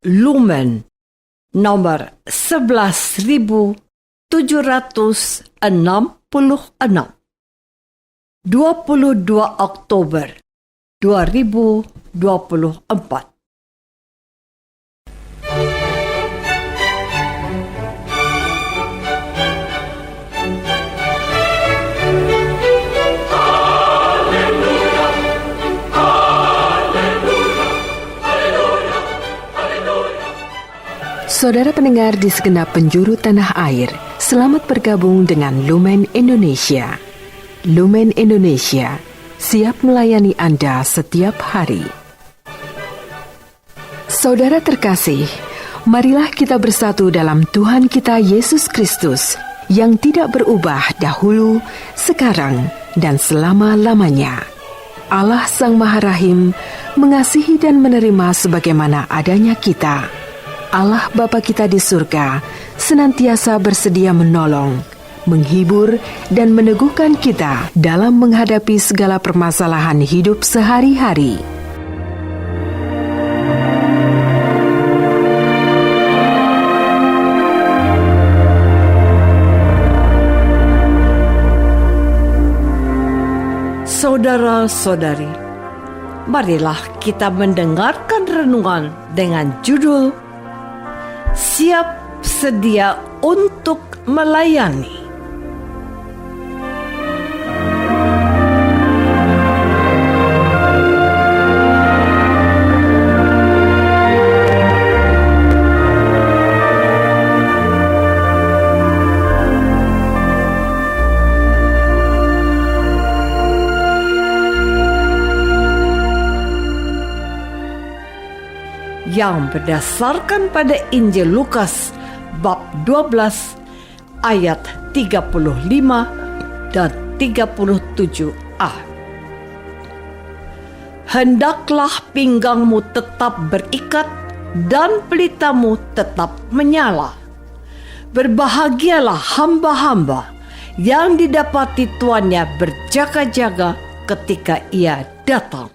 Lumen nomor 11.766, 22 Oktober 2024. Saudara pendengar di segenap penjuru tanah air, selamat bergabung dengan Lumen Indonesia. Lumen Indonesia, siap melayani Anda setiap hari. Saudara terkasih, marilah kita bersatu dalam Tuhan kita Yesus Kristus yang tidak berubah dahulu, sekarang, dan selama-lamanya. Allah Sang Maha Rahim mengasihi dan menerima sebagaimana adanya kita. Allah Bapa kita di surga senantiasa bersedia menolong, menghibur, dan meneguhkan kita dalam menghadapi segala permasalahan hidup sehari-hari. Saudara-saudari, marilah kita mendengarkan renungan dengan judul Siap Sedia untuk Melayani. Yang berdasarkan pada Injil Lukas bab 12 ayat 35 dan 37a. Hendaklah pinggangmu tetap berikat dan pelitamu tetap menyala. Berbahagialah hamba-hamba yang didapati tuannya berjaga-jaga ketika ia datang.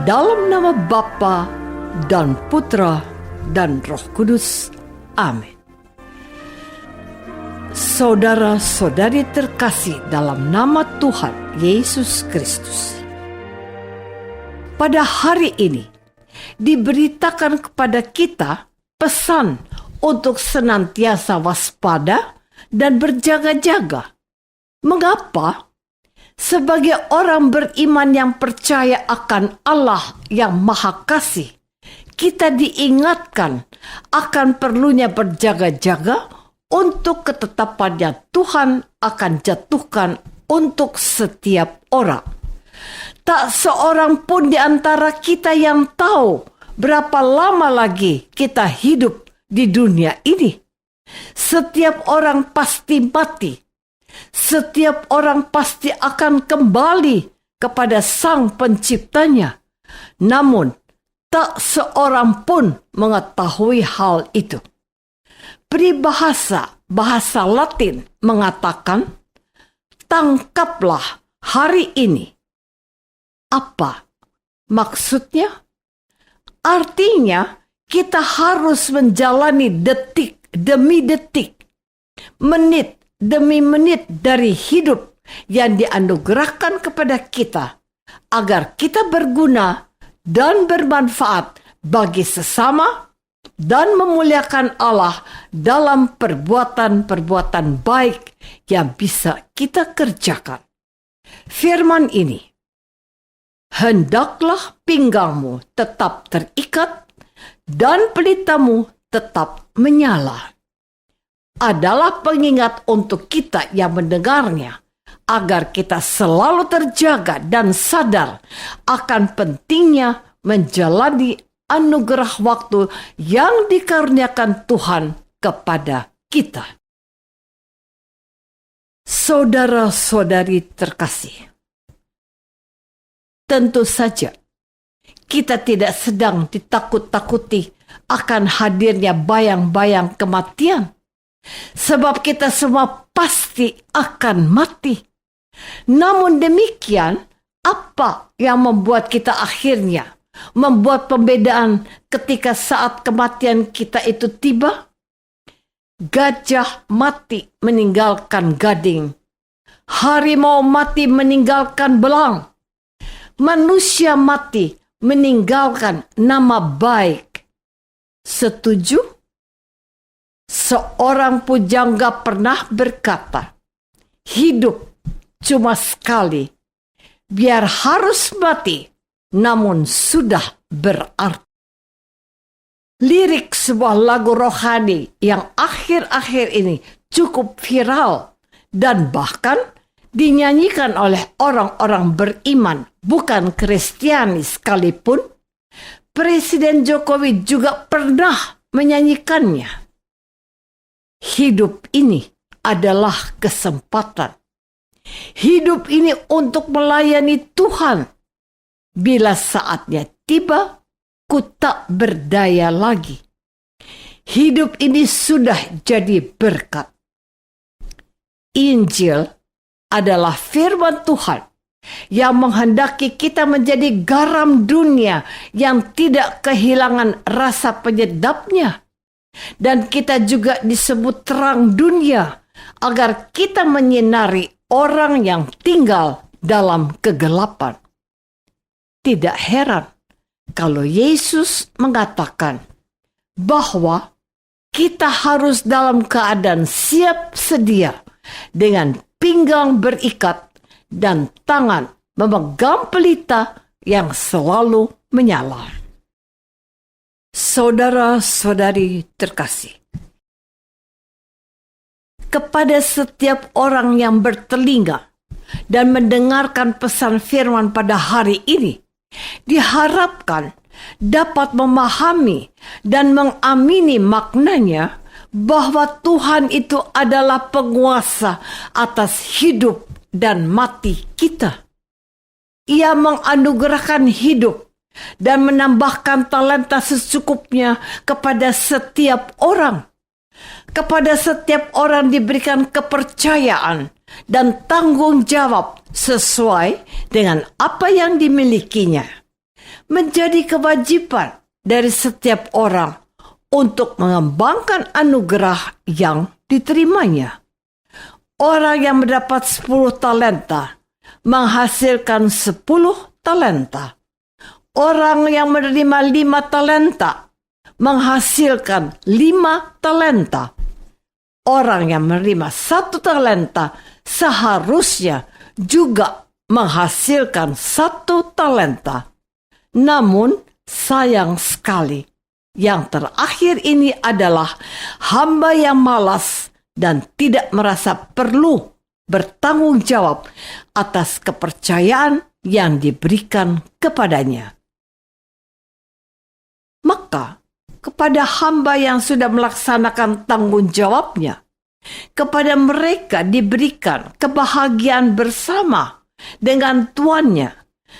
Dalam nama Bapa dan Putra dan Roh Kudus. Amin. Saudara-saudari terkasih dalam nama Tuhan Yesus Kristus. Pada hari ini diberitakan kepada kita pesan untuk senantiasa waspada dan berjaga-jaga. Mengapa? Sebagai orang beriman yang percaya akan Allah yang Maha Kasih, kita diingatkan akan perlunya berjaga-jaga untuk ketetapannya Tuhan akan jatuhkan untuk setiap orang. Tak seorang pun di antara kita yang tahu berapa lama lagi kita hidup di dunia ini. Setiap orang pasti mati. Setiap orang pasti akan kembali kepada Sang Penciptanya. Namun, tak seorang pun mengetahui hal itu. Peribahasa bahasa Latin mengatakan, tangkaplah hari ini. Apa maksudnya? Artinya, kita harus menjalani detik demi detik, menit demi menit dari hidup yang dianugerahkan kepada kita, agar kita berguna dan bermanfaat bagi sesama dan memuliakan Allah dalam perbuatan-perbuatan baik yang bisa kita kerjakan. Firman ini, hendaklah pinggangmu tetap terikat dan pelitamu tetap menyala, adalah pengingat untuk kita yang mendengarnya, agar kita selalu terjaga dan sadar akan pentingnya menjalani anugerah waktu yang dikaruniakan Tuhan kepada kita. Saudara-saudari terkasih, Tentu saja, kita tidak sedang ditakut-takuti akan hadirnya bayang-bayang kematian. Sebab kita semua pasti akan mati. Namun demikian, apa yang membuat kita akhirnya membuat pembedaan ketika saat kematian kita itu tiba? Gajah mati meninggalkan gading. Harimau mati meninggalkan belang. Manusia mati meninggalkan nama baik. Setuju? Seorang pujangga pernah berkata, hidup cuma sekali. Biar harus mati, namun sudah berarti. Lirik sebuah lagu rohani yang akhir-akhir ini cukup viral dan bahkan dinyanyikan oleh orang-orang beriman bukan Kristiani sekalipun, Presiden Jokowi juga pernah menyanyikannya. Hidup ini adalah kesempatan. Hidup ini untuk melayani Tuhan. Bila saatnya tiba, ku tak berdaya lagi. Hidup ini sudah jadi berkat. Injil adalah firman Tuhan yang menghendaki kita menjadi garam dunia yang tidak kehilangan rasa penyedapnya. Dan kita juga disebut terang dunia agar kita menyinari orang yang tinggal dalam kegelapan. Tidak heran kalau Yesus mengatakan bahwa kita harus dalam keadaan siap sedia dengan pinggang berikat dan tangan memegang pelita yang selalu menyala. Saudara-saudari terkasih, kepada setiap orang yang bertelinga dan mendengarkan pesan firman pada hari ini, diharapkan dapat memahami dan mengamini maknanya bahwa Tuhan itu adalah penguasa atas hidup dan mati kita. Ia menganugerahkan hidup dan menambahkan talenta secukupnya kepada setiap orang. Kepada setiap orang diberikan kepercayaan dan tanggung jawab sesuai dengan apa yang dimilikinya. Menjadi kewajiban dari setiap orang untuk mengembangkan anugerah yang diterimanya. Orang yang mendapat 10 talenta menghasilkan 10 talenta. Orang yang menerima 5 talenta menghasilkan 5 talenta. Orang yang menerima 1 talenta seharusnya juga menghasilkan 1 talenta. Namun sayang sekali, yang terakhir ini adalah hamba yang malas dan tidak merasa perlu bertanggung jawab atas kepercayaan yang diberikan kepadanya. Maka, kepada hamba yang sudah melaksanakan tanggung jawabnya, kepada mereka diberikan kebahagiaan bersama dengan tuannya,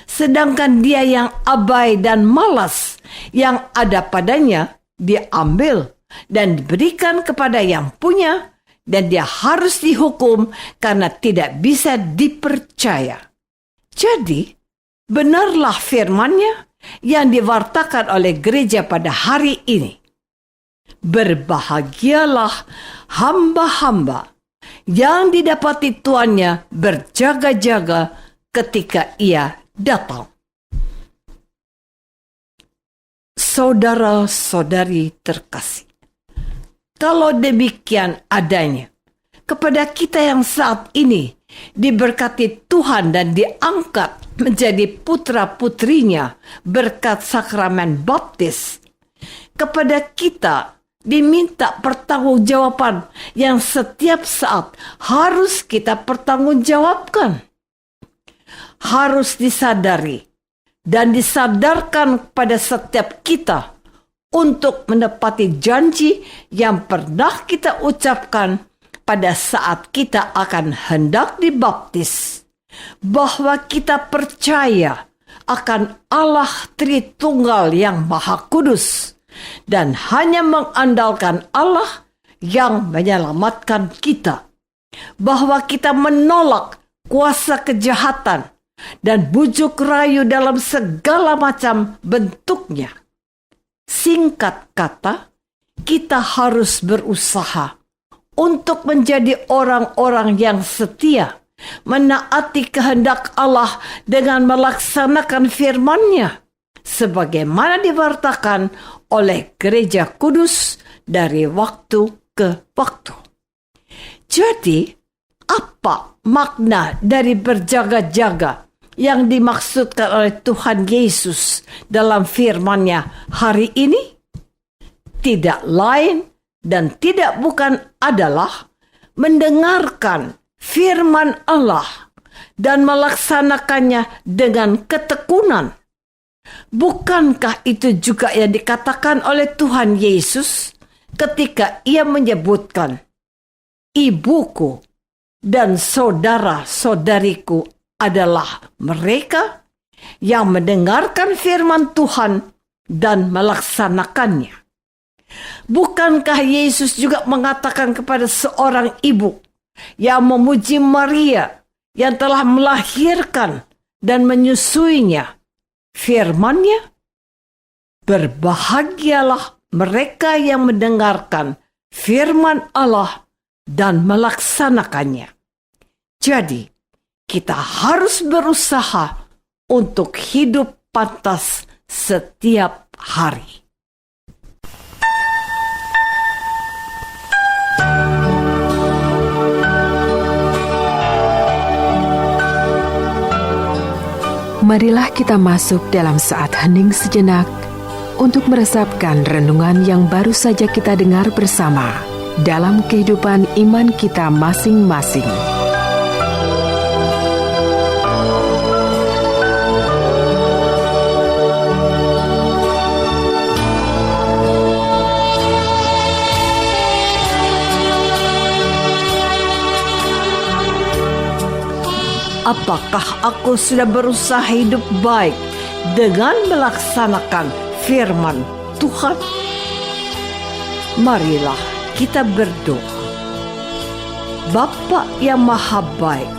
sedangkan dia yang abai dan malas, yang ada padanya diambil dan diberikan kepada yang punya, dan dia harus dihukum karena tidak bisa dipercaya. Jadi, benarlah firman-Nya yang diwartakan oleh gereja pada hari ini. Berbahagialah hamba-hamba yang didapati tuannya berjaga-jaga ketika ia datang. Saudara-saudari terkasih, kalau demikian adanya, kepada kita yang saat ini diberkati Tuhan dan diangkat menjadi putra-putrinya berkat sakramen baptis, kepada kita diminta pertanggungjawaban yang setiap saat harus kita pertanggungjawabkan. Harus disadari dan disadarkan pada setiap kita untuk menepati janji yang pernah kita ucapkan pada saat kita akan hendak dibaptis, bahwa kita percaya akan Allah Tritunggal yang Maha Kudus dan hanya mengandalkan Allah yang menyelamatkan kita. Bahwa kita menolak kuasa kejahatan dan bujuk rayu dalam segala macam bentuknya. Singkat kata, kita harus berusaha untuk menjadi orang-orang yang setia, menaati kehendak Allah dengan melaksanakan firman-Nya, sebagaimana diwartakan oleh Gereja Kudus dari waktu ke waktu. Jadi, apa makna dari berjaga-jaga yang dimaksudkan oleh Tuhan Yesus dalam firman-Nya hari ini? Tidak lain dan tidak bukan adalah mendengarkan firman Allah dan melaksanakannya dengan ketekunan. Bukankah itu juga yang dikatakan oleh Tuhan Yesus ketika Ia menyebutkan, "Ibuku dan saudara-saudariku adalah mereka yang mendengarkan firman Tuhan dan melaksanakannya"? Bukankah Yesus juga mengatakan kepada seorang ibu yang memuji Maria yang telah melahirkan dan menyusuinya, firman-Nya, "Berbahagialah mereka yang mendengarkan firman Allah dan melaksanakannya." Jadi, kita harus berusaha untuk hidup pantas setiap hari. Marilah kita masuk dalam saat hening sejenak untuk meresapkan renungan yang baru saja kita dengar bersama dalam kehidupan iman kita masing-masing. Apakah aku sudah berusaha hidup baik dengan melaksanakan firman Tuhan? Marilah kita berdoa. Bapa yang Maha Baik,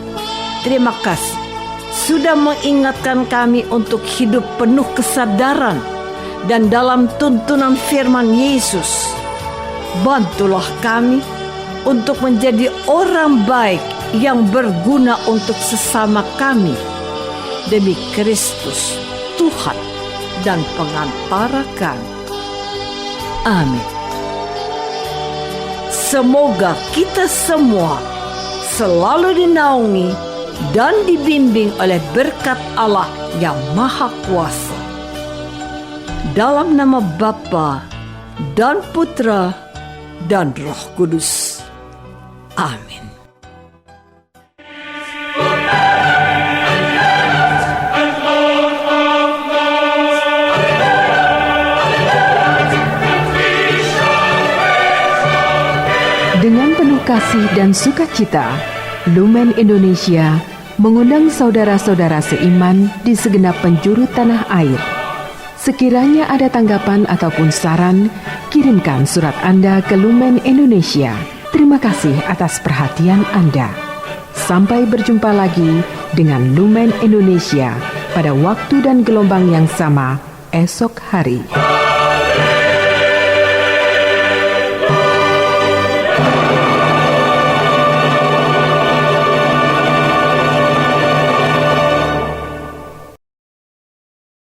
terima kasih sudah mengingatkan kami untuk hidup penuh kesadaran dan dalam tuntunan firman Yesus. Bantulah kami untuk menjadi orang baik yang berguna untuk sesama kami, demi Kristus, Tuhan dan pengantara kami. Amin. Semoga kita semua selalu dinaungi dan dibimbing oleh berkat Allah yang Maha Kuasa. Dalam nama Bapa dan Putra dan Roh Kudus. Amin. Dengan penuh kasih dan sukacita, Lumen Indonesia mengundang saudara-saudara seiman di segenap penjuru tanah air. Sekiranya ada tanggapan ataupun saran, kirimkan surat Anda ke Lumen Indonesia. Terima kasih atas perhatian Anda. Sampai berjumpa lagi dengan Lumen Indonesia pada waktu dan gelombang yang sama esok hari.